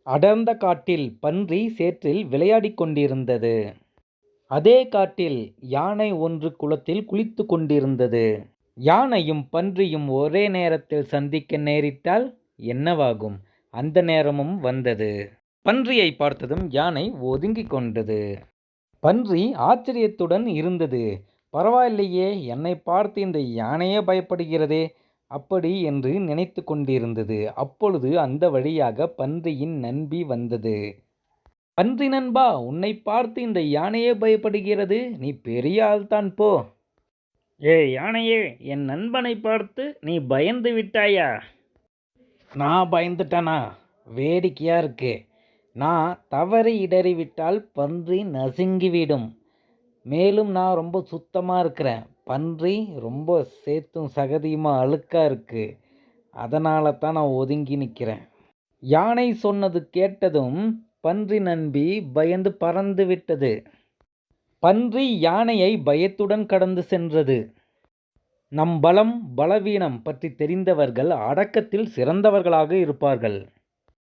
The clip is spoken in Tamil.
அடர்ந்த காட்டில் பன்றி சேற்றில் விளையாடிக் கொண்டிருந்தது. அதே காட்டில் யானை ஒன்று குளத்தில் குளித்துக் கொண்டிருந்தது. யானையும் பன்றியும் ஒரே நேரத்தில் சந்திக்க நேரிட்டால் என்னவாகும்? அந்த நேரமும் வந்தது. பன்றியை பார்த்ததும் யானை ஒதுங்கிக் கொண்டது. பன்றி ஆச்சரியத்துடன் இருந்தது. பரவாயில்லையே, என்னை பார்த்து இந்த யானையே பயப்படுகிறதே அப்படி என்று நினைத்து கொண்டிருந்தது. அப்பொழுது அந்த வழியாக பன்றியின் நண்பி வந்தது. பன்றி நண்பா, உன்னை பார்த்து இந்த யானையே பயப்படுகிறது. நீ பெரிய ஆள்தான் போ. யானையே, என் நண்பனை பார்த்து நீ பயந்து விட்டாயா? நான் பயந்துட்டேனா? வேடிக்கையா இருக்கு. நான் தவறி இடறிவிட்டால் பன்றி நசுங்கிவிடும். மேலும் நான் ரொம்ப சுத்தமாக இருக்கிறேன். பன்றி ரொம்ப சேத்தும் சகதியுமா அழுக்காக இருக்கு. அதனால தான் நான் ஒதுங்கி நிற்கிறேன். யானை சொன்னது கேட்டதும் பன்றி நண்பி பயந்து பறந்து விட்டது. பன்றி யானையை பயத்துடன் கடந்து சென்றது. நம் பலம் பலவீனம் பற்றி தெரிந்தவர்கள் அடக்கத்தில் சிறந்தவர்களாக இருப்பார்கள்.